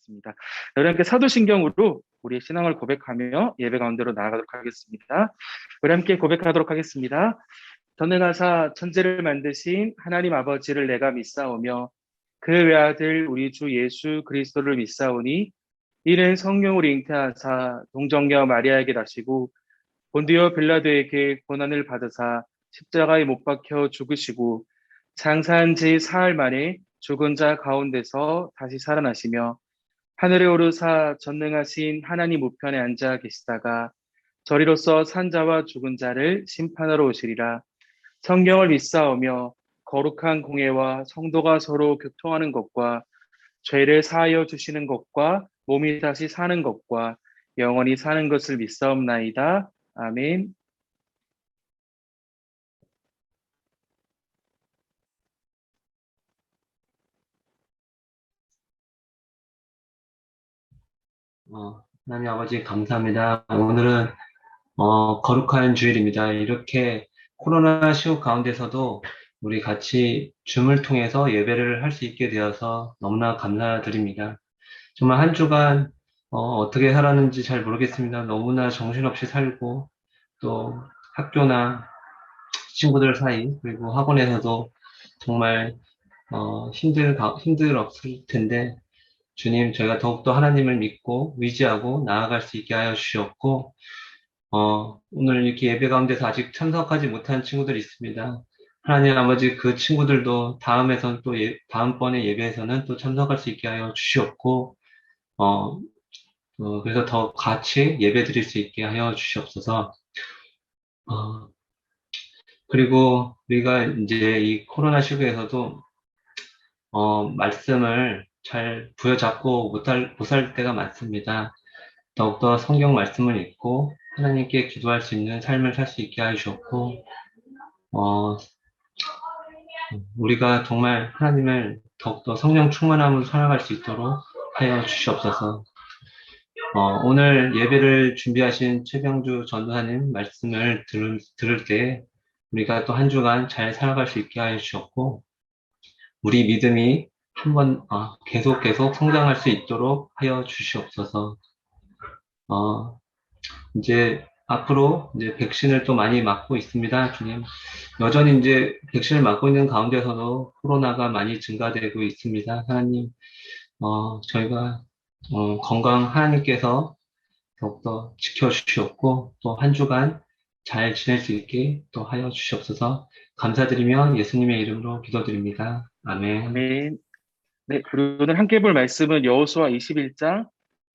있습니다. 우리 함께 사도신경으로 우리의 신앙을 고백하며 예배 가운데로 나아가도록 하겠습니다. 우리 함께 고백하도록 하겠습니다. 전능하사 천지를 만드신 하나님 아버지를 내가 믿사오며 그 외아들 우리 주 예수 그리스도를 믿사오니 이는 성령으로 잉태하사 동정녀 마리아에게 나시고 본디오 빌라도에게 고난을 받으사 십자가에 못 박혀 죽으시고 장사한 지 사흘 만에 죽은 자 가운데서 다시 살아나시며 하늘에 오르사 전능하신 하나님 우편에 앉아 계시다가 저리로서 산 자와 죽은 자를 심판하러 오시리라. 성경을 믿사오며 거룩한 공예와 성도가 서로 교통하는 것과 죄를 사하여 주시는 것과 몸이 다시 사는 것과 영원히 사는 것을 믿사옵나이다. 아멘. 하나님 아버지 감사합니다. 오늘은 거룩한 주일입니다. 이렇게 코로나 시국 가운데서도 우리 같이 줌을 통해서 예배를 할 수 있게 되어서 너무나 감사드립니다. 정말 한 주간 어떻게 살았는지 잘 모르겠습니다. 너무나 정신없이 살고 또 학교나 친구들 사이 그리고 학원에서도 정말 힘들었을 텐데 주님, 저희가 더욱더 하나님을 믿고 의지하고 나아갈 수 있게 하여 주시옵고, 오늘 이렇게 예배 가운데서 아직 참석하지 못한 친구들이 있습니다. 하나님 아버지 그 친구들도 다음에선 또 다음번에 예배에서는 또 참석할 수 있게 하여 주시옵고, 어, 그래서 더 같이 예배 드릴 수 있게 하여 주시옵소서. 어, 그리고 우리가 이제 이 코로나 시국에서도 말씀을 잘 부여잡고 못할 때가 많습니다. 더욱더 성경 말씀을 읽고 하나님께 기도할 수 있는 삶을 살 수 있게 해주셨고, 어, 우리가 정말 하나님을 더욱더 성령 충만함으로 살아갈 수 있도록 하여 주시옵소서. 오늘 예배를 준비하신 최병주 전도사님 말씀을 들을 때 우리가 또 한 주간 잘 살아갈 수 있게 하여 주셨고, 우리 믿음이 계속 성장할 수 있도록 하여 주시옵소서. 이제 앞으로 이제 백신을 또 많이 맞고 있습니다, 주님. 여전히 이제 백신을 맞고 있는 가운데서도 코로나가 많이 증가되고 있습니다. 하나님, 저희가 건강 하나님께서 더욱더 지켜주시옵고 또 한 주간 잘 지낼 수 있게 또 하여 주시옵소서. 감사드리며 예수님의 이름으로 기도드립니다. 아멘. 아멘. 네, 그리고 오늘 함께 볼 말씀은 여호수아 21장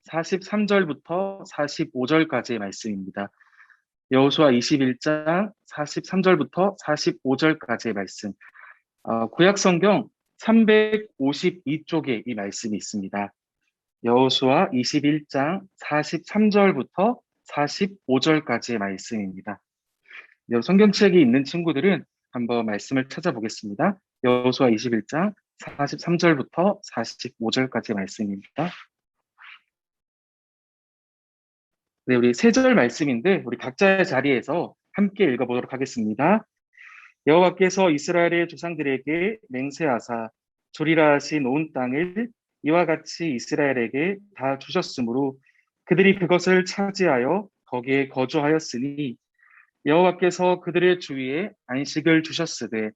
43절부터 45절까지의 말씀입니다. 여호수아 21장 43절부터 45절까지의 말씀. 구약 성경 352쪽에 이 말씀이 있습니다. 여호수아 21장 43절부터 45절까지의 말씀입니다. 성경책이 있는 친구들은 한번 말씀을 찾아보겠습니다. 여호수아 21장 43절부터 45절까지의 말씀입니다. 네, 우리 세 절 말씀인데 우리 각자의 자리에서 함께 읽어보도록 하겠습니다. 여호와께서 이스라엘의 조상들에게 맹세하사 주리라 하신 온 땅을 이와 같이 이스라엘에게 다 주셨으므로 그들이 그것을 차지하여 거기에 거주하였으니 여호와께서 그들의 주위에 안식을 주셨으되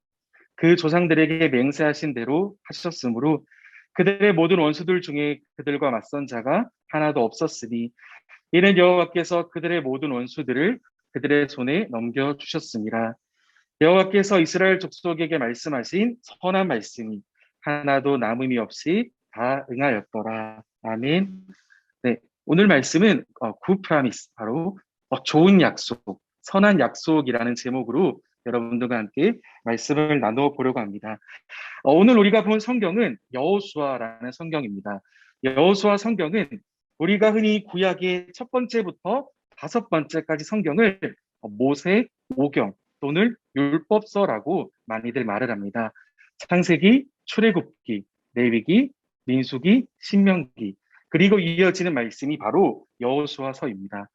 그 조상들에게 맹세하신 대로 하셨으므로 그들의 모든 원수들 중에 그들과 맞선 자가 하나도 없었으니 이는 여호와께서 그들의 모든 원수들을 그들의 손에 넘겨주셨습니다. 여호와께서 이스라엘 족속에게 말씀하신 선한 말씀이 하나도 남음이 없이 다 응하였더라. 아멘. 네, 오늘 말씀은 굿 프라미스, 바로 좋은 약속, 선한 약속이라는 제목으로 여러분들과 함께 말씀을 나누어 보려고 합니다. 오늘 우리가 본 성경은 여호수아라는 성경입니다. 여호수아 성경은 우리가 흔히 구약의 첫 번째부터 다섯 번째까지 성경을 모세, 오경 또는 율법서라고 많이들 말을 합니다. 창세기, 출애굽기, 레위기, 민수기, 신명기, 그리고 이어지는 말씀이 바로 여호수아서입니다.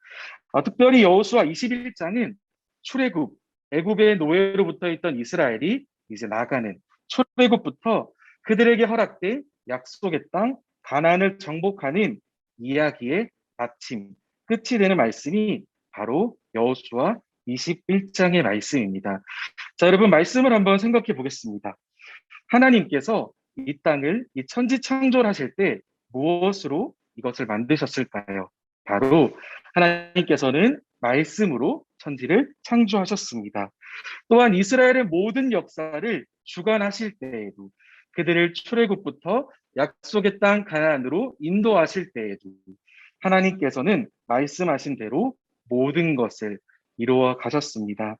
특별히 여호수아 21장은 출애굽, 애굽의 노예로부터 있던 이스라엘이 이제 나가는 출애굽부터 그들에게 허락된 약속의 땅 가나안을 정복하는 이야기의 마침, 끝이 되는 말씀이 바로 여호수아 21장의 말씀입니다. 자, 여러분 말씀을 한번 생각해 보겠습니다. 하나님께서 이 땅을 이 천지 창조하실 때 무엇으로 이것을 만드셨을까요? 바로 하나님께서는 말씀으로 천지를 창조하셨습니다. 또한 이스라엘의 모든 역사를 주관하실 때에도 그들을 출애굽부터 약속의 땅 가나안으로 인도하실 때에도 하나님께서는 말씀하신 대로 모든 것을 이루어 가셨습니다.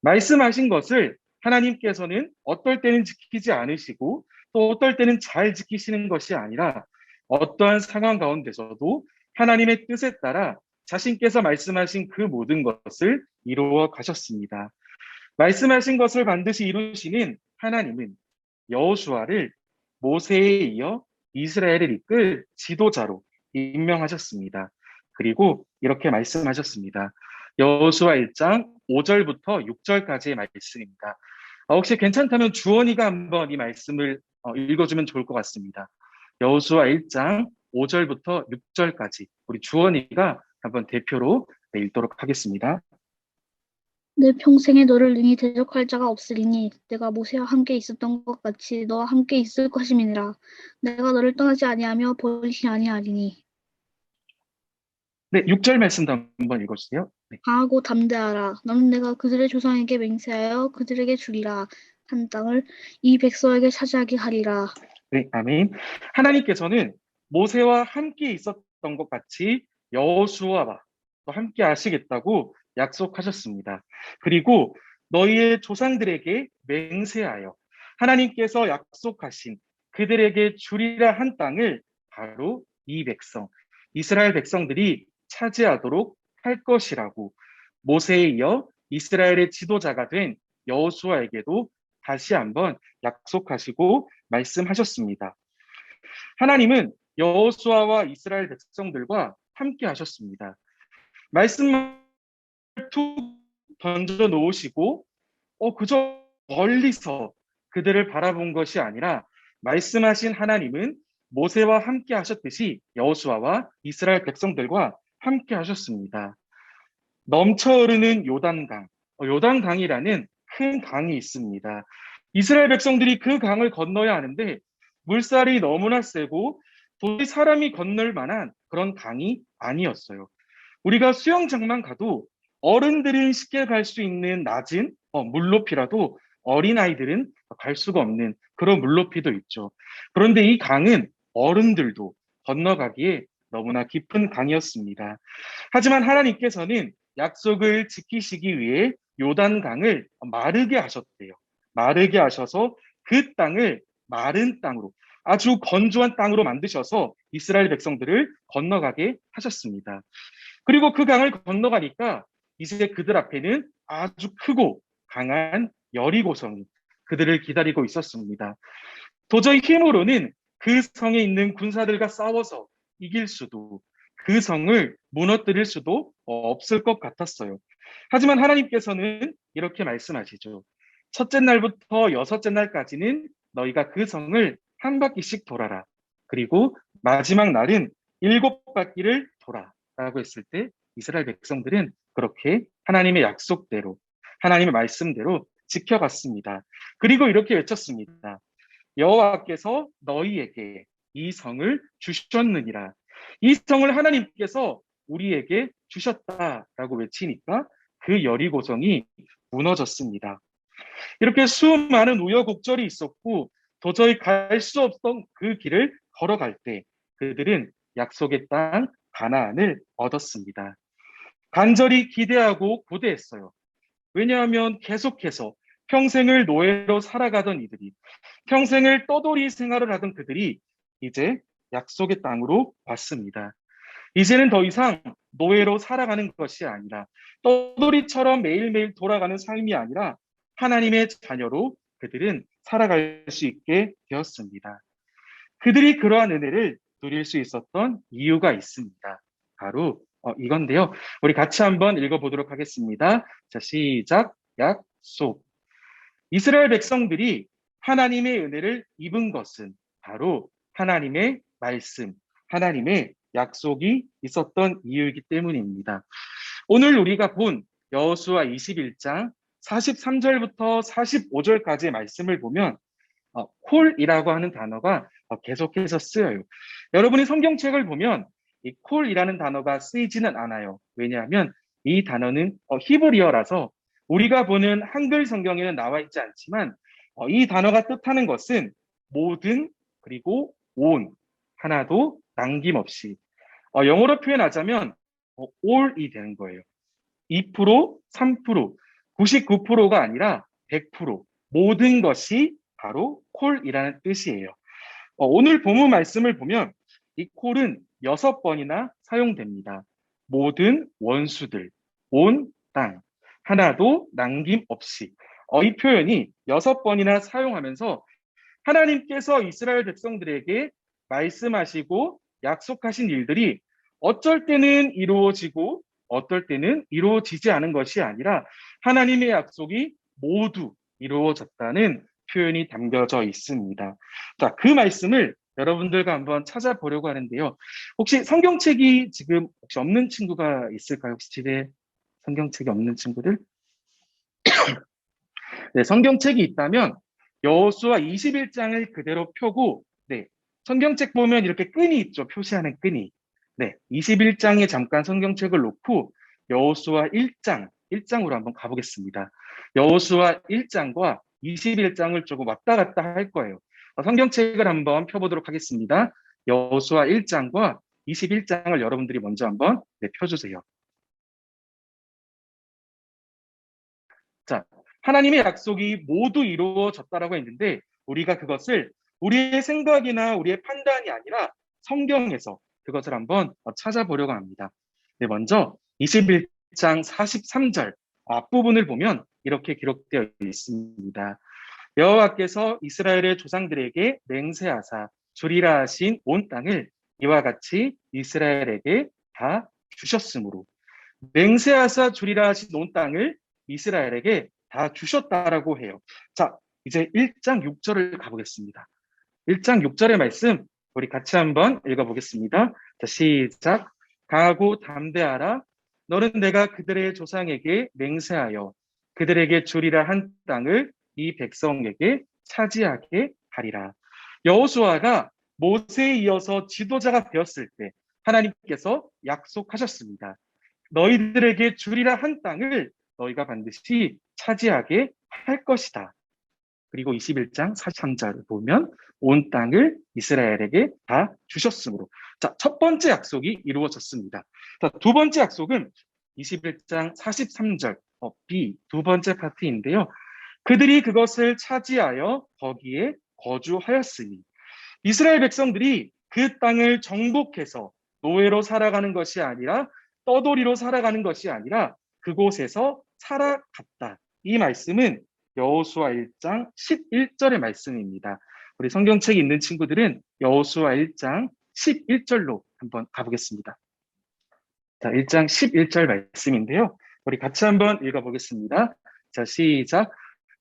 말씀하신 것을 하나님께서는 어떨 때는 지키지 않으시고 또 어떨 때는 잘 지키시는 것이 아니라 어떠한 상황 가운데서도 하나님의 뜻에 따라 자신께서 말씀하신 그 모든 것을 이루어 가셨습니다. 말씀하신 것을 반드시 이루시는 하나님은 여호수아를 모세에 이어 이스라엘을 이끌 지도자로 임명하셨습니다. 그리고 이렇게 말씀하셨습니다. 여호수아 1장 5절부터 6절까지의 말씀입니다. 혹시 괜찮다면 주원이가 한번 이 말씀을 읽어주면 좋을 것 같습니다. 여호수아 1장 5절부터 6절까지 우리 주원이가 한번 대표로 읽도록 하겠습니다. 내 평생에 너를 능히 대적할 자가 없으리니 내가 모세와 함께 있었던 것 같이 너와 함께 있을 것임이니라. 내가 너를 떠나지 아니하며 버리지 아니하리니. 네, 6절 말씀도 한번 읽어주세요. 네. 강하고 담대하라. 너는 내가 그들의 조상에게 맹세하여 그들에게 주리라 한 땅을 이 백성에게 차지하게 하리라. 네, 아멘. 하나님께서는 모세와 함께 있었던 것 같이 여호수아와 또 함께 하시겠다고 약속하셨습니다. 그리고 너희의 조상들에게 맹세하여 하나님께서 약속하신 그들에게 주리라 한 땅을 바로 이 백성, 이스라엘 백성들이 차지하도록 할 것이라고 모세에 이어 이스라엘의 지도자가 된 여호수아에게도 다시 한번 약속하시고 말씀하셨습니다. 하나님은 여호수아와 이스라엘 백성들과 함께 하셨습니다. 말씀을 툭 던져 놓으시고 그저 멀리서 그들을 바라본 것이 아니라 말씀하신 하나님은 모세와 함께 하셨듯이 여호수아와 이스라엘 백성들과 함께 하셨습니다. 넘쳐 흐르는 요단강, 요단강이라는 큰 강이 있습니다. 이스라엘 백성들이 그 강을 건너야 하는데 물살이 너무나 세고 도저히 사람이 건널 만한 그런 강이 아니었어요. 우리가 수영장만 가도 어른들은 쉽게 갈 수 있는 낮은 물높이라도 어린아이들은 갈 수가 없는 그런 물높이도 있죠. 그런데 이 강은 어른들도 건너가기에 너무나 깊은 강이었습니다. 하지만 하나님께서는 약속을 지키시기 위해 요단강을 마르게 하셨대요. 마르게 하셔서 그 땅을 마른 땅으로 아주 건조한 땅으로 만드셔서 이스라엘 백성들을 건너가게 하셨습니다. 그리고 그 강을 건너가니까 이제 그들 앞에는 아주 크고 강한 여리고성이 그들을 기다리고 있었습니다. 도저히 힘으로는 그 성에 있는 군사들과 싸워서 이길 수도 그 성을 무너뜨릴 수도 없을 것 같았어요. 하지만 하나님께서는 이렇게 말씀하시죠. 첫째 날부터 여섯째 날까지는 너희가 그 성을 한 바퀴씩 돌아라. 그리고 마지막 날은 7바퀴를 돌아. 라고 했을 때 이스라엘 백성들은 그렇게 하나님의 약속대로 하나님의 말씀대로 지켜갔습니다. 그리고 이렇게 외쳤습니다. 여호와께서 너희에게 이 성을 주셨느니라. 이 성을 하나님께서 우리에게 주셨다라고 외치니까 그 여리고성이 무너졌습니다. 이렇게 수많은 우여곡절이 있었고 도저히 갈 수 없던 그 길을 걸어갈 때 그들은 약속의 땅 가나안을 얻었습니다. 간절히 기대하고 고대했어요. 왜냐하면 계속해서 평생을 노예로 살아가던 이들이 평생을 떠돌이 생활을 하던 그들이 이제 약속의 땅으로 왔습니다. 이제는 더 이상 노예로 살아가는 것이 아니라 떠돌이처럼 매일매일 돌아가는 삶이 아니라 하나님의 자녀로 그들은 살아갈 수 있게 되었습니다. 그들이 그러한 은혜를 누릴 수 있었던 이유가 있습니다. 바로 이건데요. 우리 같이 한번 읽어보도록 하겠습니다. 자, 시작. 약속. 이스라엘 백성들이 하나님의 은혜를 입은 것은 바로 하나님의 말씀, 하나님의 약속이 있었던 이유이기 때문입니다. 오늘 우리가 본 여호수아 21장 43절부터 45절까지의 말씀을 보면 콜이라고 하는 단어가 계속해서 쓰여요. 여러분이 성경책을 보면 이 콜이라는 단어가 쓰이지는 않아요. 왜냐하면 이 단어는 히브리어라서 우리가 보는 한글 성경에는 나와 있지 않지만 이 단어가 뜻하는 것은 모든 그리고 온 하나도 남김없이 영어로 표현하자면 all이 되는 거예요. 2%, 3%, 99%가 아니라 100% 모든 것이 바로 콜이라는 뜻이에요. 오늘 본문 말씀을 보면 이 콜은 6번이나 사용됩니다. 모든 원수들, 온 땅, 하나도 남김없이. 이 표현이 6번이나 사용하면서 하나님께서 이스라엘 백성들에게 말씀하시고 약속하신 일들이 어쩔 때는 이루어지고 어떨 때는 이루어지지 않은 것이 아니라 하나님의 약속이 모두 이루어졌다는 표현이 담겨져 있습니다. 자, 그 말씀을 여러분들과 한번 찾아보려고 하는데요. 혹시 성경책이 지금 혹시 없는 친구가 있을까요? 혹시 집에 성경책이 없는 친구들? 네, 성경책이 있다면 여호수아 21장을 그대로 펴고 네, 성경책 보면 이렇게 끈이 있죠. 표시하는 끈이. 네, 21장에 잠깐 성경책을 놓고 여호수아 1장으로 한번 가보겠습니다. 여호수아 1장과 21장을 조금 왔다 갔다 할 거예요. 성경책을 한번 펴보도록 하겠습니다. 여호수아 1장과 21장을 여러분들이 먼저 한번 펴주세요. 자, 하나님의 약속이 모두 이루어졌다라고 했는데 우리가 그것을 우리의 생각이나 우리의 판단이 아니라 성경에서 그것을 한번 찾아보려고 합니다. 네, 먼저 21장 43절 앞부분을 보면 이렇게 기록되어 있습니다. 여호와께서 이스라엘의 조상들에게 맹세하사 주리라 하신 온 땅을 이와 같이 이스라엘에게 다 주셨으므로 맹세하사 주리라 하신 온 땅을 이스라엘에게 다 주셨다라고 해요. 자, 이제 1장 6절을 가보겠습니다. 1장 6절의 말씀 우리 같이 한번 읽어보겠습니다. 자, 시작. 강하고 담대하라. 너는 내가 그들의 조상에게 맹세하여 그들에게 주리라 한 땅을 이 백성에게 차지하게 하리라. 여호수아가 모세에 이어서 지도자가 되었을 때 하나님께서 약속하셨습니다. 너희들에게 주리라 한 땅을 너희가 반드시 차지하게 할 것이다. 그리고 21장 43절을 보면 온 땅을 이스라엘에게 다 주셨으므로. 자, 첫 번째 약속이 이루어졌습니다. 자, 두 번째 약속은 21장 43절 B 두 번째 파트인데요. 그들이 그것을 차지하여 거기에 거주하였으니 이스라엘 백성들이 그 땅을 정복해서 노예로 살아가는 것이 아니라 떠돌이로 살아가는 것이 아니라 그곳에서 살아갔다. 이 말씀은 여호수아 1장 11절의 말씀입니다. 우리 성경책이 있는 친구들은 여호수아 1장 11절로 한번 가보겠습니다. 자, 1장 11절 말씀인데요. 우리 같이 한번 읽어보겠습니다. 자, 시작.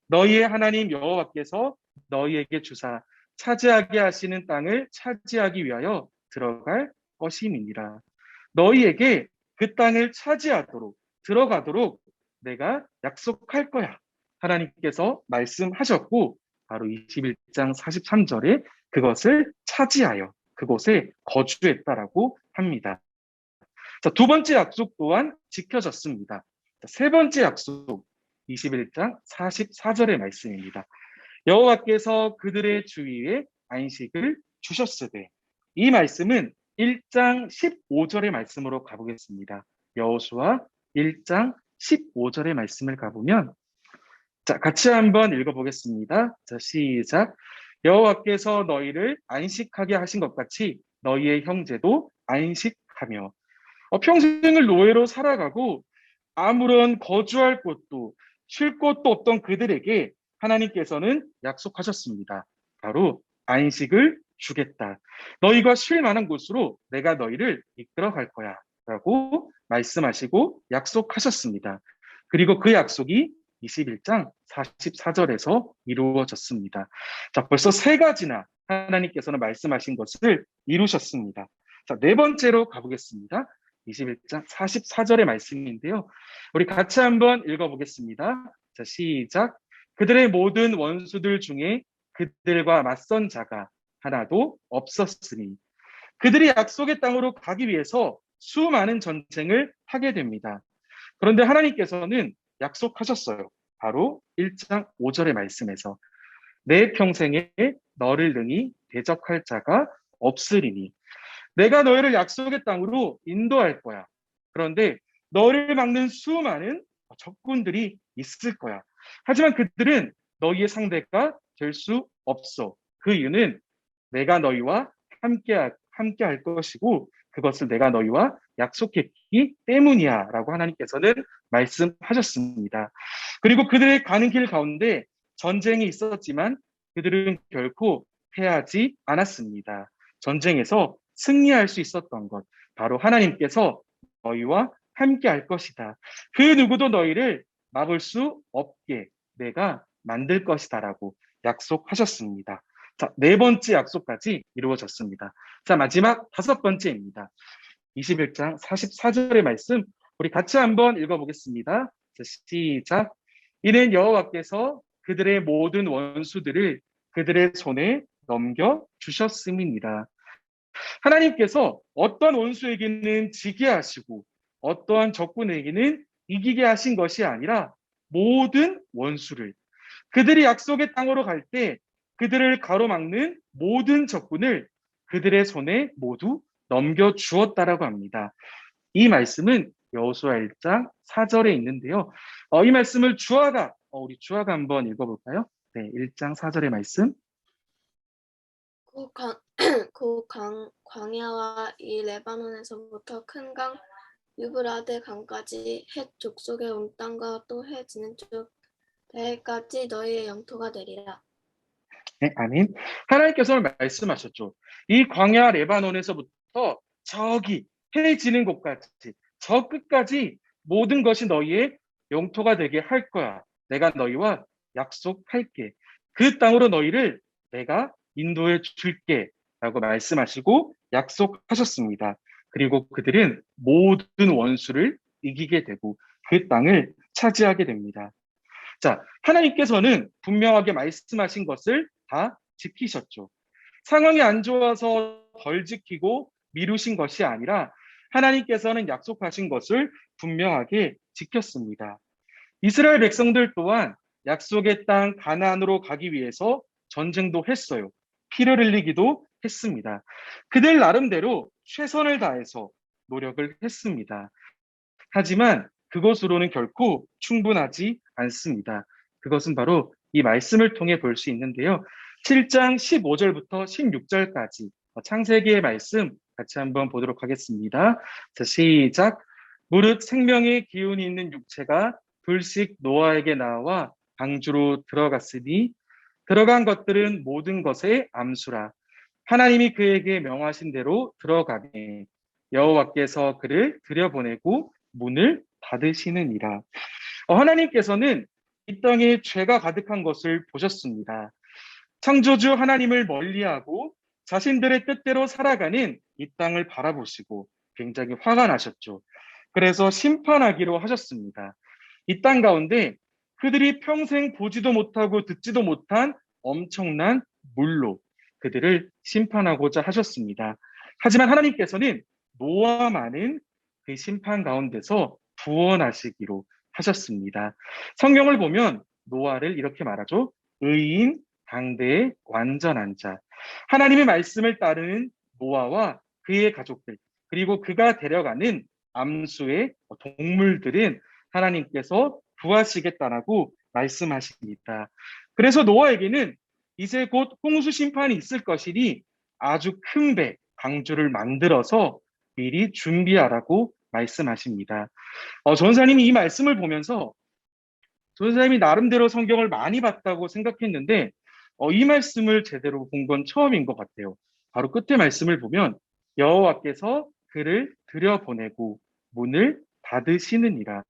너희의 하나님 여호와께서 너희에게 주사 차지하게 하시는 땅을 차지하기 위하여 들어갈 것임이니라. 너희에게 그 땅을 차지하도록 들어가도록 내가 약속할 거야. 하나님께서 말씀하셨고 바로 21장 43절에 그것을 차지하여 그곳에 거주했다라고 합니다. 자, 두 번째 약속 또한 지켜졌습니다. 자, 세 번째 약속 21장 44절의 말씀입니다. 여호와께서 그들의 주위에 안식을 주셨으되 이 말씀은 1장 15절의 말씀으로 가보겠습니다. 여호수아 1장 15절의 말씀을 가보면 자, 같이 한번 읽어보겠습니다. 자, 시작. 여호와께서 너희를 안식하게 하신 것 같이 너희의 형제도 안식하며 평생을 노예로 살아가고 아무런 거주할 곳도 쉴 곳도 없던 그들에게 하나님께서는 약속하셨습니다. 바로 안식을 주겠다. 너희가 쉴 만한 곳으로 내가 너희를 이끌어 갈 거야. 라고 말씀하시고 약속하셨습니다. 그리고 그 약속이 21장 44절에서 이루어졌습니다. 자, 벌써 세 가지나 하나님께서는 말씀하신 것을 이루셨습니다. 자, 네 번째로 가보겠습니다. 21장 44절의 말씀인데요. 우리 같이 한번 읽어보겠습니다. 자, 시작. 그들의 모든 원수들 중에 그들과 맞선 자가 하나도 없었으니 그들이 약속의 땅으로 가기 위해서 수많은 전쟁을 하게 됩니다. 그런데 하나님께서는 약속하셨어요. 바로 1장 5절의 말씀에서 내 평생에 너를 능히 대적할 자가 없으리니 내가 너희를 약속의 땅으로 인도할 거야. 그런데 너를 막는 수많은 적군들이 있을 거야. 하지만 그들은 너희의 상대가 될 수 없어. 그 이유는 내가 너희와 함께 할 것이고 그것을 내가 너희와 약속했기 때문이야 라고 하나님께서는 말씀하셨습니다. 그리고 그들의 가는 길 가운데 전쟁이 있었지만 그들은 결코 패하지 않았습니다. 전쟁에서 승리할 수 있었던 것, 바로 하나님께서 너희와 함께 할 것이다. 그 누구도 너희를 막을 수 없게 내가 만들 것이다 라고 약속하셨습니다. 자, 네 번째 약속까지 이루어졌습니다. 자, 마지막 다섯 번째입니다. 21장 44절의 말씀, 우리 같이 한번 읽어보겠습니다. 자, 시작. 이는 여호와께서 그들의 모든 원수들을 그들의 손에 넘겨 주셨음이니라. 하나님께서 어떤 원수에게는 지게 하시고 어떠한 적군에게는 이기게 하신 것이 아니라 모든 원수를 그들이 약속의 땅으로 갈 때 그들을 가로막는 모든 적군을 그들의 손에 모두 넘겨 주었다라고 합니다. 이 말씀은 여호수아 1장 4절에 있는데요. 이 말씀을 우리 주아가 한번 읽어볼까요? 네, 1장 4절의 말씀. 광야와 이 레바논에서부터 큰 강 유브라데 강까지 헷 족속의 온 땅과 또 해 지는 쪽 대해까지 너희의 영토가 되리라. 네, 아멘. 하나님께서 말씀하셨죠. 이 광야 레바논에서부터 저기 해 지는 곳까지 저 끝까지 모든 것이 너희의 영토가 되게 할 거야. 내가 너희와 약속할게. 그 땅으로 너희를 내가 인도해 줄게. 라고 말씀하시고 약속하셨습니다. 그리고 그들은 모든 원수를 이기게 되고 그 땅을 차지하게 됩니다. 자, 하나님께서는 분명하게 말씀하신 것을 다 지키셨죠. 상황이 안 좋아서 덜 지키고 미루신 것이 아니라 하나님께서는 약속하신 것을 분명하게 지켰습니다. 이스라엘 백성들 또한 약속의 땅 가나안으로 가기 위해서 전쟁도 했어요. 피를 흘리기도 했습니다. 그들 나름대로 최선을 다해서 노력을 했습니다. 하지만 그것으로는 결코 충분하지 않습니다. 그것은 바로 이 말씀을 통해 볼 수 있는데요. 7장 15절부터 16절까지 창세기의 말씀 같이 한번 보도록 하겠습니다. 자, 시작. 무릇 생명의 기운이 있는 육체가 불식 노아에게 나와 방주로 들어갔으니 들어간 것들은 모든 것의 암수라. 하나님이 그에게 명하신 대로 들어가니 여호와께서 그를 들여보내고 문을 닫으시느니라. 하나님께서는 이 땅에 죄가 가득한 것을 보셨습니다. 창조주 하나님을 멀리하고 자신들의 뜻대로 살아가는 이 땅을 바라보시고 굉장히 화가 나셨죠. 그래서 심판하기로 하셨습니다. 이 땅 가운데 그들이 평생 보지도 못하고 듣지도 못한 엄청난 물로 그들을 심판하고자 하셨습니다. 하지만 하나님께서는 노아만은 그 심판 가운데서 구원하시기로 하셨습니다. 성경을 보면 노아를 이렇게 말하죠. 의인 당대의 완전한 자. 하나님의 말씀을 따르는 노아와 그의 가족들, 그리고 그가 데려가는 암수의 동물들은 하나님께서 구하시겠다라고 말씀하십니다. 그래서 노아에게는 이제 곧 홍수 심판이 있을 것이니 아주 큰 배, 방주를 만들어서 미리 준비하라고 말씀하십니다. 전사님이 이 말씀을 보면서 전사님이 나름대로 성경을 많이 봤다고 생각했는데 이 말씀을 제대로 본 건 처음인 것 같아요. 바로 끝에 말씀을 보면 여호와께서 그를 들여보내고 문을 닫으시느니라.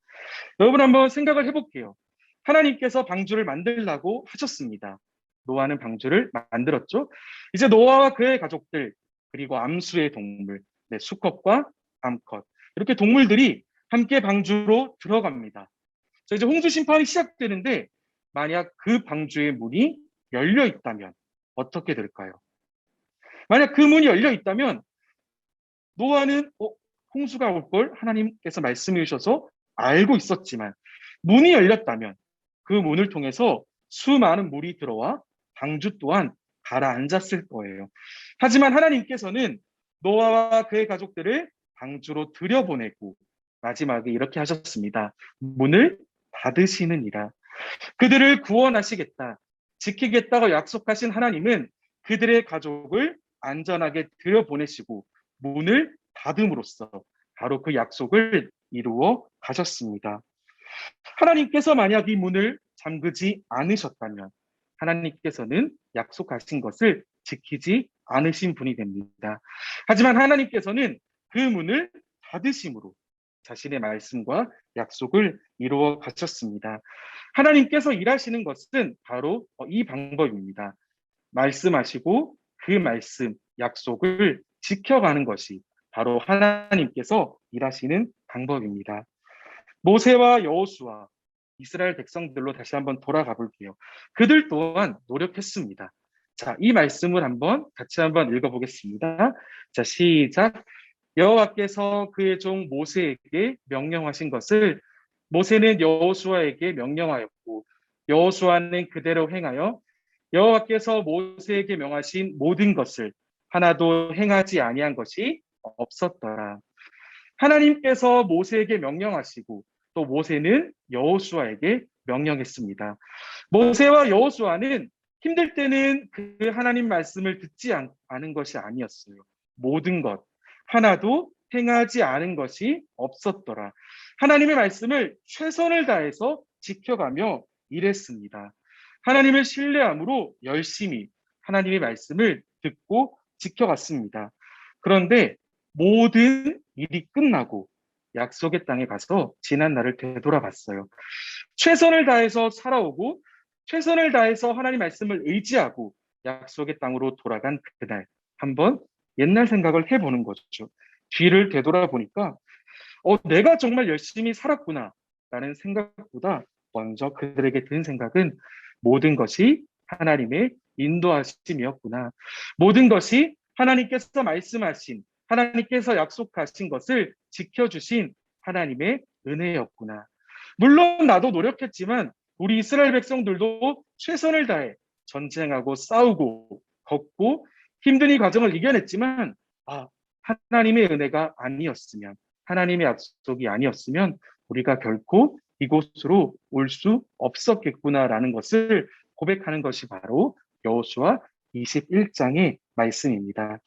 여러분 한번 생각을 해볼게요. 하나님께서 방주를 만들라고 하셨습니다. 노아는 방주를 만들었죠. 이제 노아와 그의 가족들, 그리고 암수의 동물, 네, 수컷과 암컷, 이렇게 동물들이 함께 방주로 들어갑니다. 자, 이제 홍수 심판이 시작되는데 만약 그 방주의 문이 열려 있다면 어떻게 될까요? 만약 그 문이 열려 있다면 노아는 홍수가 올 걸 하나님께서 말씀해 주셔서 알고 있었지만 문이 열렸다면 그 문을 통해서 수많은 물이 들어와 방주 또한 가라앉았을 거예요. 하지만 하나님께서는 노아와 그의 가족들을 방주로 들여보내고 마지막에 이렇게 하셨습니다. 문을 닫으시느니라. 그들을 구원하시겠다, 지키겠다고 약속하신 하나님은 그들의 가족을 안전하게 들여보내시고 문을 닫음으로써 바로 그 약속을 이루어 가셨습니다. 하나님께서 만약 이 문을 잠그지 않으셨다면 하나님께서는 약속하신 것을 지키지 않으신 분이 됩니다. 하지만 하나님께서는 그 문을 닫으심으로 자신의 말씀과 약속을 이루어 가셨습니다. 하나님께서 일하시는 것은 바로 이 방법입니다. 말씀하시고 그 말씀, 약속을 지켜가는 것이 바로 하나님께서 일하시는 방법입니다. 모세와 여호수아, 이스라엘 백성들로 다시 한번 돌아가 볼게요. 그들 또한 노력했습니다. 자, 이 말씀을 같이 한번 읽어보겠습니다. 자, 시작. 여호와께서 그의 종 모세에게 명령하신 것을 모세는 여호수아에게 명령하였고 여호수아는 그대로 행하여 여호와께서 모세에게 명하신 모든 것을 하나도 행하지 아니한 것이 없었더라. 하나님께서 모세에게 명령하시고 또 모세는 여호수아에게 명령했습니다. 모세와 여호수아는 힘들 때는 그 하나님 말씀을 듣지 않은 것이 아니었어요. 모든 것 하나도 행하지 않은 것이 없었더라. 하나님의 말씀을 최선을 다해서 지켜가며 일했습니다. 하나님을 신뢰함으로 열심히 하나님의 말씀을 듣고 지켜갔습니다. 그런데 모든 일이 끝나고 약속의 땅에 가서 지난 날을 되돌아봤어요. 최선을 다해서 살아오고 최선을 다해서 하나님 말씀을 의지하고 약속의 땅으로 돌아간 그날 한번 옛날 생각을 해보는 거죠. 뒤를 되돌아보니까 내가 정말 열심히 살았구나 라는 생각보다 먼저 그들에게 든 생각은 모든 것이 하나님의 인도하심이었구나. 모든 것이 하나님께서 말씀하신, 하나님께서 약속하신 것을 지켜주신 하나님의 은혜였구나. 물론 나도 노력했지만 우리 이스라엘 백성들도 최선을 다해 전쟁하고 싸우고 걷고 힘든 이 과정을 이겨냈지만 하나님의 은혜가 아니었으면, 하나님의 약속이 아니었으면 우리가 결코 이곳으로 올 수 없었겠구나라는 것을 고백하는 것이 바로 여호수아 21장의 말씀입니다.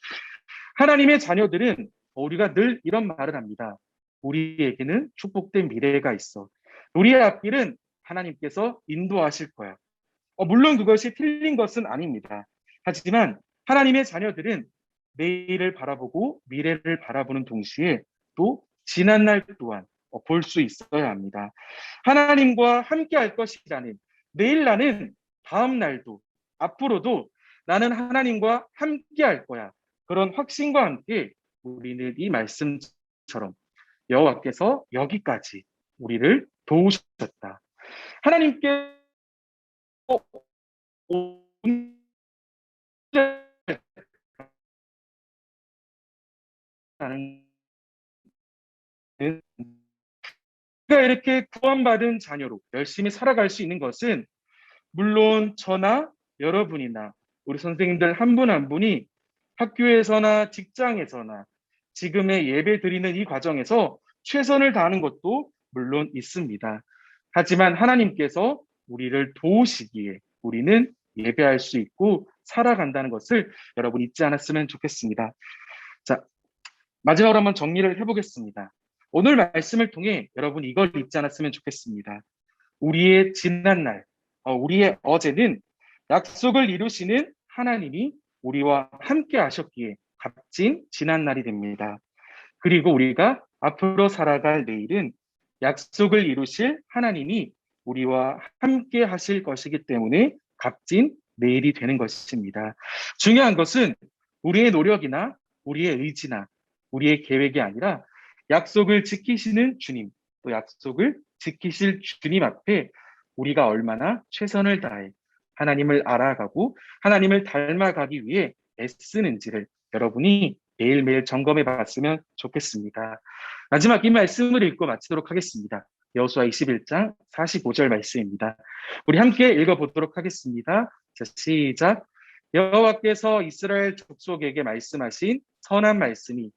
하나님의 자녀들은 우리가 늘 이런 말을 합니다. 우리에게는 축복된 미래가 있어. 우리의 앞길은 하나님께서 인도하실 거야. 물론 그것이 틀린 것은 아닙니다. 하지만 하나님의 자녀들은 내일을 바라보고 미래를 바라보는 동시에 또 지난날 또한 볼 수 있어야 합니다. 하나님과 함께 할 것이라는, 내일 나는 다음 날도 앞으로도 나는 하나님과 함께 할 거야. 그런 확신과 함께 우리는 이 말씀처럼 여호와께서 여기까지 우리를 도우셨다. 하나님께 우리가 이렇게 구원받은 자녀로 열심히 살아갈 수 있는 것은 물론 저나 여러분이나 우리 선생님들 한 분 한 분이 학교에서나 직장에서나 지금의 예배 드리는 이 과정에서 최선을 다하는 것도 물론 있습니다. 하지만 하나님께서 우리를 도우시기에 우리는 예배할 수 있고 살아간다는 것을 여러분 잊지 않았으면 좋겠습니다. 자, 마지막으로 한번 정리를 해보겠습니다. 오늘 말씀을 통해 여러분 이걸 잊지 않았으면 좋겠습니다. 우리의 지난날, 우리의 어제는 약속을 이루시는 하나님이 우리와 함께 하셨기에 값진 지난날이 됩니다. 그리고 우리가 앞으로 살아갈 내일은 약속을 이루실 하나님이 우리와 함께 하실 것이기 때문에 값진 내일이 되는 것입니다. 중요한 것은 우리의 노력이나 우리의 의지나 우리의 계획이 아니라 약속을 지키시는 주님, 또 약속을 지키실 주님 앞에 우리가 얼마나 최선을 다해 하나님을 알아가고 하나님을 닮아가기 위해 애쓰는지를 여러분이 매일매일 점검해 봤으면 좋겠습니다. 마지막 이 말씀을 읽고 마치도록 하겠습니다. 여호수아 21장 45절 말씀입니다. 우리 함께 읽어보도록 하겠습니다. 자, 시작. 여호와께서 이스라엘 족속에게 말씀하신 선한 말씀이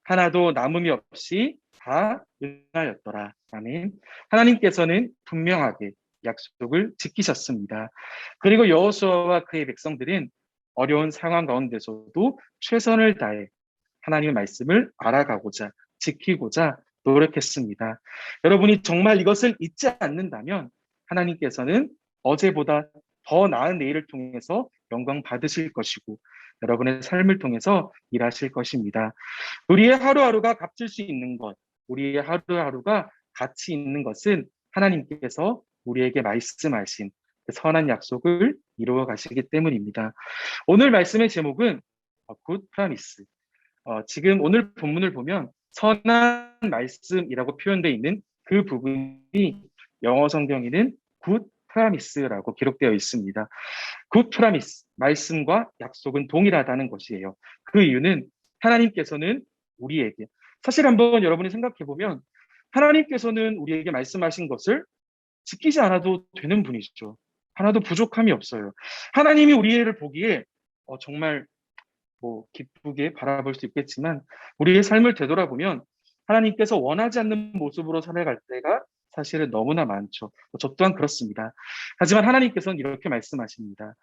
하나도 남음이 없이 다 응하였더라. 아멘. 하나님께서는 분명하게 약속을 지키셨습니다. 그리고 여호수아와 그의 백성들은 어려운 상황 가운데서도 최선을 다해 하나님의 말씀을 알아가고자 지키고자 노력했습니다. 여러분이 정말 이것을 잊지 않는다면 하나님께서는 어제보다 더 나은 내일을 통해서 영광 받으실 것이고 여러분의 삶을 통해서 일하실 것입니다. 우리의 하루하루가 값질 수 있는 것, 우리의 하루하루가 가치 있는 것은 하나님께서 우리에게 말씀하신 그 선한 약속을 이루어 가시기 때문입니다. 오늘 말씀의 제목은 Good Promise. 지금 오늘 본문을 보면 선한 말씀이라고 표현되어 있는 그 부분이 영어 성경에는 Good Promise라고 기록되어 있습니다. Good Promise, 말씀과 약속은 동일하다는 것이에요. 그 이유는 하나님께서는 우리에게, 사실 한번 여러분이 생각해 보면 하나님께서는 우리에게 말씀하신 것을 지키지 않아도 되는 분이시죠. 하나도 부족함이 없어요. 하나님이 우리를 보기에 정말 기쁘게 바라볼 수 있겠지만 우리의 삶을 되돌아보면 하나님께서 원하지 않는 모습으로 살아갈 때가 사실은 너무나 많죠. 저 또한 그렇습니다. 하지만 하나님께서는 이렇게 말씀하십니다.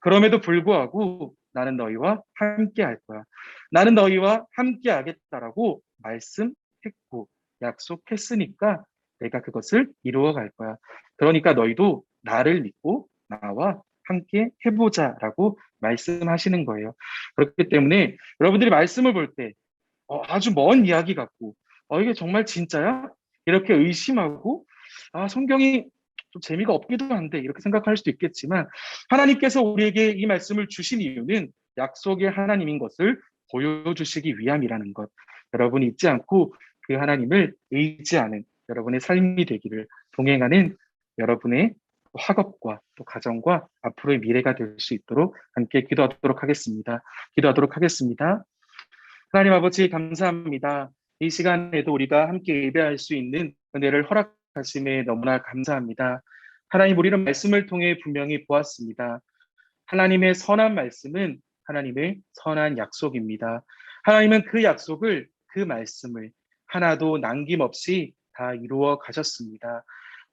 그럼에도 불구하고 나는 너희와 함께 할 거야. 나는 너희와 함께 하겠다라고 말씀했고 약속했으니까 내가 그것을 이루어 갈 거야. 그러니까 너희도 나를 믿고 나와 함께 해보자라고 말씀하시는 거예요. 그렇기 때문에 여러분들이 말씀을 볼 때 아주 먼 이야기 같고 이게 정말 진짜야? 이렇게 의심하고 성경이 좀 재미가 없기도 한데 이렇게 생각할 수도 있겠지만 하나님께서 우리에게 이 말씀을 주신 이유는 약속의 하나님인 것을 보여주시기 위함이라는 것. 여러분이 잊지 않고 그 하나님을 의지하는 여러분의 삶이 되기를, 동행하는 여러분의 학업과 또 가정과 앞으로의 미래가 될 수 있도록 함께 기도하도록 하겠습니다. 하나님 아버지 감사합니다. 이 시간에도 우리가 함께 예배할 수 있는 은혜를 허락하심에 너무나 감사합니다. 하나님, 우리는 말씀을 통해 분명히 보았습니다. 하나님의 선한 말씀은 하나님의 선한 약속입니다. 하나님은 그 약속을, 그 말씀을 하나도 남김없이 다 이루어 가셨습니다.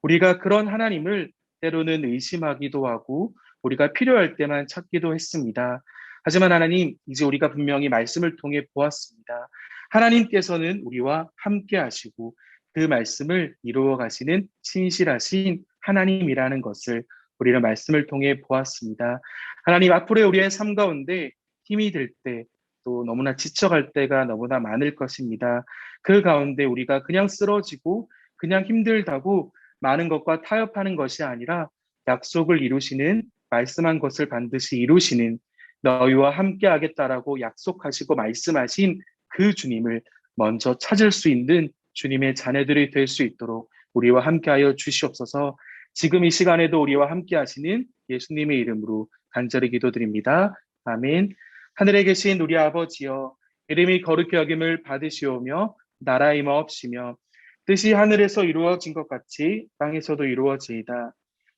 우리가 그런 하나님을 때로는 의심하기도 하고 우리가 필요할 때만 찾기도 했습니다. 하지만 하나님, 이제 우리가 분명히 말씀을 통해 보았습니다. 하나님께서는 우리와 함께 하시고 그 말씀을 이루어 가시는 신실하신 하나님이라는 것을 우리는 말씀을 통해 보았습니다. 하나님, 앞으로의 우리의 삶 가운데 힘이 들 때, 또 너무나 지쳐갈 때가 너무나 많을 것입니다. 그 가운데 우리가 그냥 쓰러지고 그냥 힘들다고 많은 것과 타협하는 것이 아니라 약속을 이루시는, 말씀한 것을 반드시 이루시는, 너희와 함께 하겠다라고 약속하시고 말씀하신 그 주님을 먼저 찾을 수 있는 주님의 자녀들이 될 수 있도록 우리와 함께하여 주시옵소서. 지금 이 시간에도 우리와 함께 하시는 예수님의 이름으로 간절히 기도드립니다. 아멘. 하늘에 계신 우리 아버지여, 이름이 거룩히 여김을 받으시오며 나라의 마옵시며 뜻이 하늘에서 이루어진 것 같이 땅에서도 이루어지이다.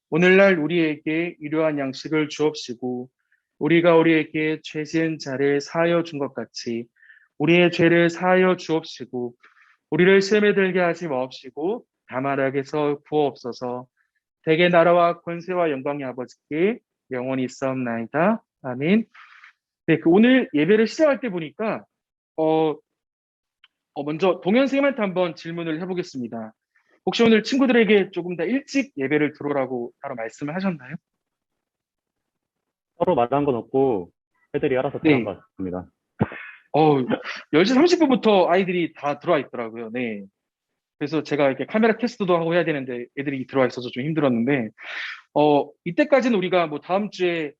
오늘날 우리에게 일용할 양식을 주옵시고 우리가 우리에게 죄 지은 자를 사하여 준 것 같이 우리의 죄를 사하여 주옵시고 우리를 시험에 들게 하지 마옵시고 다만 악에서 구하옵소서. 대개 나라와 권세와 영광이 아버지께 영원히 있사옵나이다. 아멘. 네, 오늘 예배를 시작할 때 보니까 먼저 동현 선생님한테 한번 질문을 해보겠습니다. 혹시 오늘 친구들에게 조금 더 일찍 예배를 들어오라고 따로 말씀을 하셨나요? 따로 말한 건 없고 애들이 알아서 네. 들어간 것 같습니다. 10시 30분부터 아이들이 다 들어와 있더라고요. 네. 그래서 제가 이렇게 카메라 테스트도 하고 해야 되는데 애들이 들어와 있어서 좀 힘들었는데, 이때까지는 우리가 다음 주에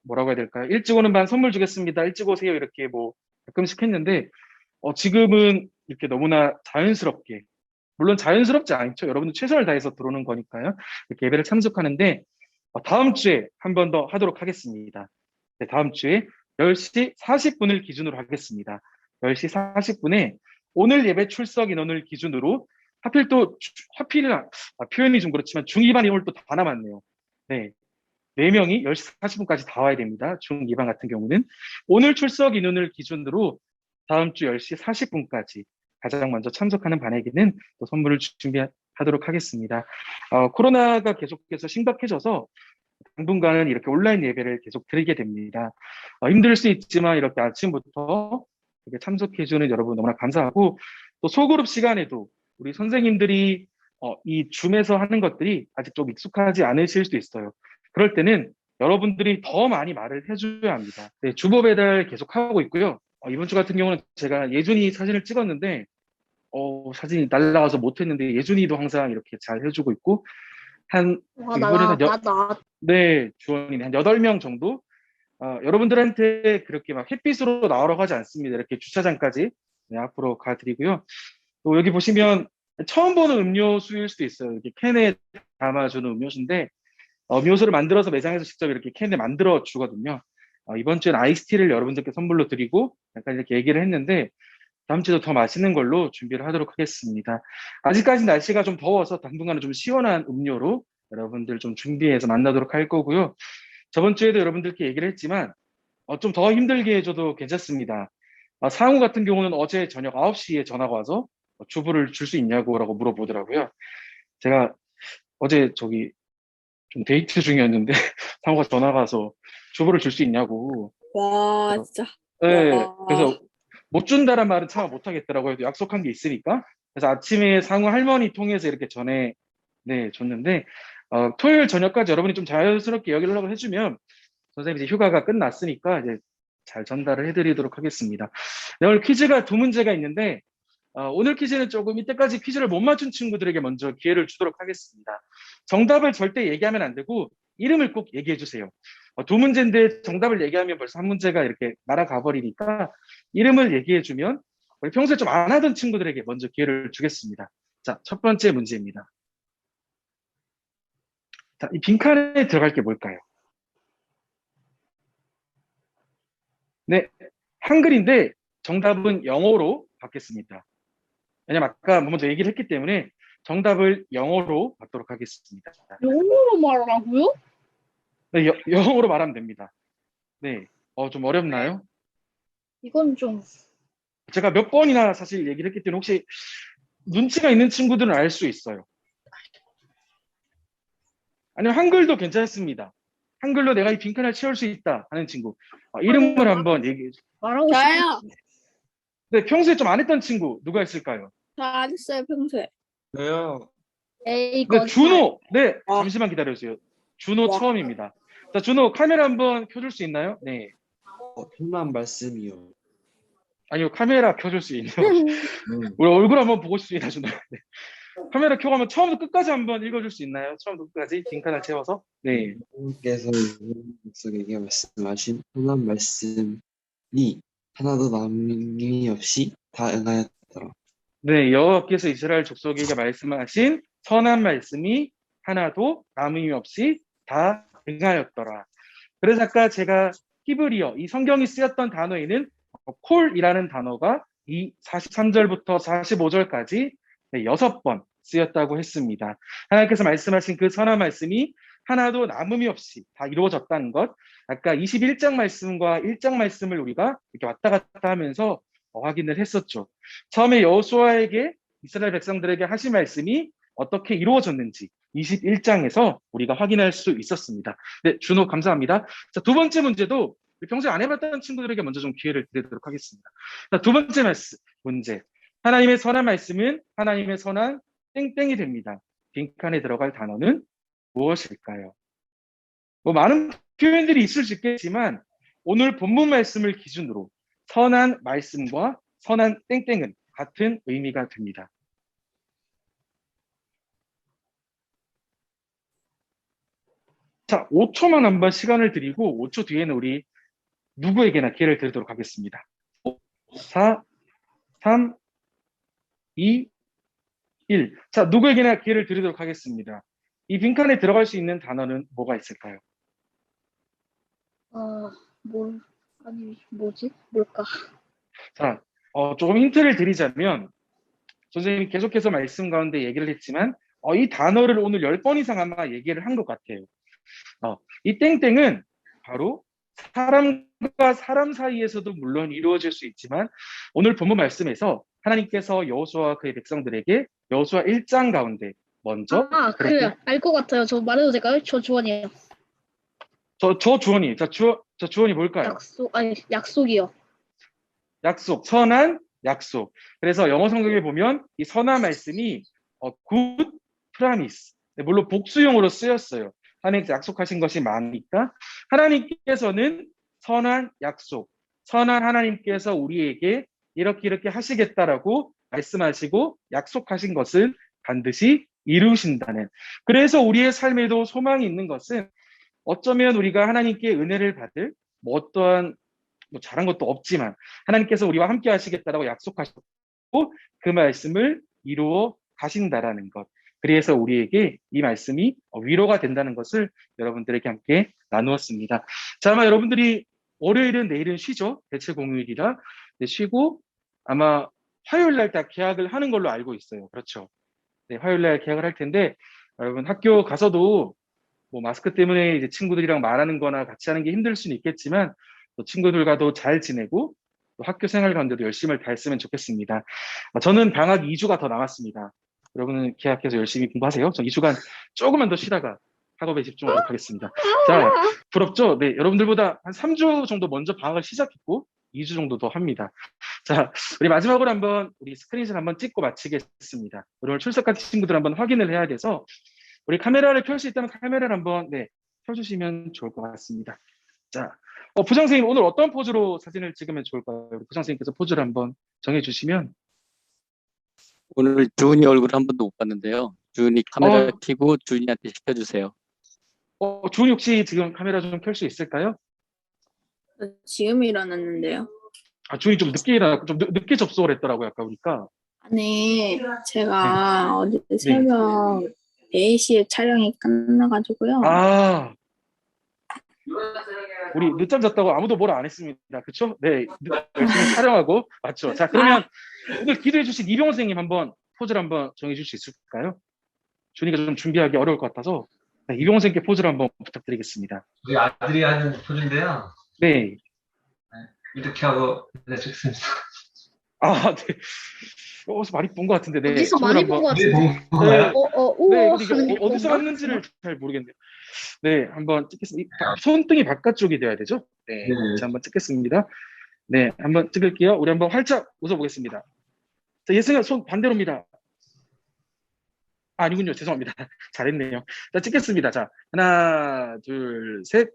뭐라고 해야 될까요? 일찍 오는 반 선물 주겠습니다. 일찍 오세요. 이렇게 뭐 가끔씩 했는데, 지금은 이렇게 너무나 자연스럽게, 물론 자연스럽지 않죠. 여러분들 최선을 다해서 들어오는 거니까요. 이렇게 예배를 참석하는데, 다음 주에 한 번 더 하도록 하겠습니다. 네, 다음 주에 10시 40분을 기준으로 하겠습니다. 10시 40분에 오늘 예배 출석 인원을 기준으로 하필이나 표현이 좀 그렇지만 중2반 인원을 또 다 남았네요. 네. 4명이 10시 40분까지 다 와야 됩니다. 중2반 같은 경우는. 오늘 출석 인원을 기준으로 다음 주 10시 40분까지 가장 먼저 참석하는 반에게는 또 선물을 준비하도록 하겠습니다. 코로나가 계속해서 심각해져서 당분간은 이렇게 온라인 예배를 계속 드리게 됩니다. 힘들 수 있지만 이렇게 아침부터 이렇게 참석해주는 여러분 너무나 감사하고, 또 소그룹 시간에도 우리 선생님들이 이 줌에서 하는 것들이 아직 좀 익숙하지 않으실 수도 있어요. 그럴 때는 여러분들이 더 많이 말을 해줘야 합니다. 네, 주보 배달 계속 하고 있고요. 이번 주 같은 경우는 제가 예준이 사진을 찍었는데 사진이 날라와서 못했는데 예준이도 항상 이렇게 잘 해주고 있고, 와, 이번에는 나. 네, 주원이네. 한 8명 정도? 여러분들한테 그렇게 막 햇빛으로 나오라고 하지 않습니다. 이렇게 주차장까지 네, 앞으로 가드리고요. 또 여기 보시면 처음 보는 음료수일 수도 있어요. 이렇게 캔에 담아주는 음료수인데, 음료수를 만들어서 매장에서 직접 이렇게 캔에 만들어 주거든요. 이번 주엔 아이스티를 여러분들께 선물로 드리고 약간 이렇게 얘기를 했는데, 다음 주에도 더 맛있는 걸로 준비를 하도록 하겠습니다. 아직까지 날씨가 좀 더워서 당분간은 좀 시원한 음료로 여러분들 좀 준비해서 만나도록 할 거고요. 저번 주에도 여러분들께 얘기를 했지만 좀 더 힘들게 해줘도 괜찮습니다. 상우 같은 경우는 어제 저녁 9시에 전화가 와서 주부를 줄 수 있냐고라고 물어보더라고요. 제가 어제 저기 좀 데이트 중이었는데 상우가 전화가 와서 주부를 줄 수 있냐고. 와, 그래서, 진짜. 네, 와. 그래서 못 준다란 말은 참 못하겠더라고요. 약속한 게 있으니까. 그래서 아침에 상우 할머니 통해서 이렇게 네, 줬는데, 토요일 저녁까지 여러분이 좀 자연스럽게 여기려고 해주면 선생님이 이제 휴가가 끝났으니까 이제 잘 전달을 해드리도록 하겠습니다. 네, 오늘 퀴즈가 2문제가 있는데, 오늘 퀴즈는 조금 이때까지 퀴즈를 못 맞춘 친구들에게 먼저 기회를 주도록 하겠습니다. 정답을 절대 얘기하면 안 되고 이름을 꼭 얘기해 주세요. 2문제인데 정답을 얘기하면 벌써 한 문제가 이렇게 날아가 버리니까 이름을 얘기해 주면 우리 평소에 좀 안 하던 친구들에게 먼저 기회를 주겠습니다. 자, 첫 번째 문제입니다. 자, 이 빈칸에 들어갈 게 뭘까요? 네, 한글인데 정답은 영어로 받겠습니다. 왜냐면 아까 먼저 얘기를 했기 때문에 정답을 영어로 받도록 하겠습니다. 영어로 말하라고요? 네, 영어로 말하면 됩니다. 네, 좀 어렵나요? 이건 좀. 제가 몇 번이나 사실 얘기를 했기 때문에 혹시 눈치가 있는 친구들은 알 수 있어요. 아니면 한글도 괜찮습니다. 한글로 내가 이 빈칸을 채울 수 있다 하는 친구. 이름을 한번 얘기해 주세요. 말하고 저요. 싶지. 네, 평소에 좀 안 했던 친구 누가 있을까요? 저 안 했어요, 평소에. 저요. 에이, 네, 거짓말. 준호. 네, 와. 잠시만 기다려주세요. 준호 와. 처음입니다. 자, 준호 카메라 한번 켜줄 수 있나요? 네. 편한 말씀이요. 아니요, 카메라 켜줄 수 있나요? 네. 우리 얼굴 한번 보고 싶습니다, 준호. 네. 카메라 켜고 하면 처음부터 끝까지 한번 읽어줄 수 있나요? 처음부터 끝까지 빈칸을 채워서. 네. 하나님께서 약속에게 말씀하신 편한 말씀이 하나도 남김이 없이 다 응하였더라. 네, 여호와께서 이스라엘 족속에게 말씀하신 선한 말씀이 하나도 남음이 없이 다 응하였더라. 그래서 아까 제가 히브리어, 이 성경이 쓰였던 단어에는 콜이라는 단어가 이 43절부터 45절까지 6번 쓰였다고 했습니다. 하나님께서 말씀하신 그 선한 말씀이 하나도 남음이 없이 다 이루어졌다는 것, 아까 21장 말씀과 1장 말씀을 우리가 이렇게 왔다 갔다 하면서 확인을 했었죠. 처음에 여호수아에게 이스라엘 백성들에게 하신 말씀이 어떻게 이루어졌는지 21장에서 우리가 확인할 수 있었습니다. 네, 준호 감사합니다. 자, 두 번째 문제도 평소에 안 해봤다는 친구들에게 먼저 좀 기회를 드리도록 하겠습니다. 자, 두 번째 문제. 하나님의 선한 말씀은 하나님의 선한 땡땡이 됩니다. 빈칸에 들어갈 단어는 무엇일까요? 뭐 많은 표현들이 있을 수 있겠지만 오늘 본문 말씀을 기준으로 선한 말씀과 선한 땡땡은 같은 의미가 됩니다. 자, 5초만 한번 시간을 드리고 5초 뒤에는 우리 누구에게나 기회를 드리도록 하겠습니다. 5, 4, 3, 2, 1. 자, 누구에게나 기회를 드리도록 하겠습니다. 이 빈칸에 들어갈 수 있는 단어는 뭐가 있을까요? 뭐지? 뭘까? 자, 조금 힌트를 드리자면 선생님이 계속해서 말씀 가운데 얘기를 했지만 이 단어를 오늘 10번 이상 아마 얘기를 한 것 같아요. 이 땡땡은 바로 사람과 사람 사이에서도 물론 이루어질 수 있지만 오늘 본문 말씀에서 하나님께서 여호수아와 그의 백성들에게 여호수아 1장 가운데 먼저 그래. 알 것 같아요. 저 말해도 될까요? 저 주원이에요. 저 주원이 저 주원이 뭘까요? 약속이요. 약속, 선한 약속. 그래서 영어 성경에 보면 이 선한 말씀이 good promise. 물론 복수용으로 쓰였어요. 하나님께서 약속하신 것이 많으니까 하나님께서는 선한 약속, 선한 하나님께서 우리에게 이렇게 하시겠다라고 말씀하시고 약속하신 것은 반드시 이루신다는. 그래서 우리의 삶에도 소망이 있는 것은 어쩌면 우리가 하나님께 은혜를 받을 어떠한 잘한 것도 없지만 하나님께서 우리와 함께 하시겠다라고 약속하셨고 그 말씀을 이루어 가신다라는 것. 그래서 우리에게 이 말씀이 위로가 된다는 것을 여러분들에게 함께 나누었습니다. 자, 아마 여러분들이 월요일은 내일은 쉬죠. 대체 공휴일이라 쉬고 아마 화요일 날 딱 개학을 하는 걸로 알고 있어요. 그렇죠. 네, 화요일 날 개학을 할 텐데 여러분 학교 가서도 뭐 마스크 때문에 이제 친구들이랑 말하는 거나 같이 하는 게 힘들 수는 있겠지만 또 친구들과도 잘 지내고 또 학교 생활 가운데도 열심히 다했으면 좋겠습니다. 저는 방학 2주가 더 남았습니다. 여러분은 계약해서 열심히 공부하세요. 전 2주간 조금만 더 쉬다가 학업에 집중하도록 하겠습니다. 자, 부럽죠? 네, 여러분들보다 한 3주 정도 먼저 방학을 시작했고 2주 정도 더 합니다. 자, 우리 마지막으로 한번 우리 스크린샷 한번 찍고 마치겠습니다. 오늘 출석한 친구들 한번 확인을 해야 돼서 우리 카메라를 켤 수 있다면 카메라를 한번 켜주시면 좋을 것 같습니다. 자, 부장 선생님 오늘 어떤 포즈로 사진을 찍으면 좋을까요? 우리 부장 선생님께서 포즈를 한번 정해주시면. 오늘 주은이 얼굴 한 번도 못 봤는데요. 주은이 카메라 켜고 주은이한테 시켜주세요. 주은이 혹시 지금 카메라 좀 켤 수 있을까요? 지금 일어났는데요. 주은이 좀 늦게 일어났고 좀 늦게 접속을 했더라고요. 아까 보니까. 아니, 제가 어제 새벽 4시에 촬영이 끝나가지고요. 우리 늦잠 잤다고 아무도 뭐라 안 했습니다. 그쵸? 네, 열심히 촬영하고 맞죠? 자, 그러면 오늘 기도해 주신 이병호 선생님 한번 포즈를 한번 정해줄 수 있을까요? 준이가 좀 준비하기 어려울 것 같아서 이병호 선생님께 포즈를 한번 부탁드리겠습니다. 우리 아들이 하는 포즈인데요. 네. 이렇게 하고 찍습니다. 네. 어디서 많이 본 것 같은데. 네. 어디서 많이 본 것 같은데. 네, 이게 어디서 봤는지를 잘 모르겠네요. 네, 한번 찍겠습니다. 손등이 바깥쪽이 돼야 되죠? 네, 자, 한번 찍겠습니다. 네, 한번 찍을게요. 우리 한번 활짝 웃어보겠습니다. 자, 예승아, 손 반대로입니다. 아니군요. 죄송합니다. 잘했네요. 자, 찍겠습니다. 자, 하나, 둘, 셋.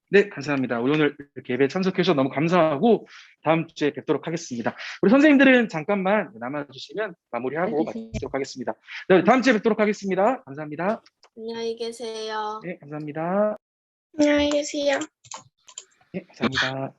네, 감사합니다. 우리 오늘 이렇게 예배에 참석해 주셔서 너무 감사하고 다음 주에 뵙도록 하겠습니다. 우리 선생님들은 잠깐만 남아주시면 마무리하고 마치도록 하겠습니다. 네, 다음 주에 뵙도록 하겠습니다. 감사합니다. 안녕히 계세요. 네, 감사합니다. 안녕히 계세요. 네, 감사합니다.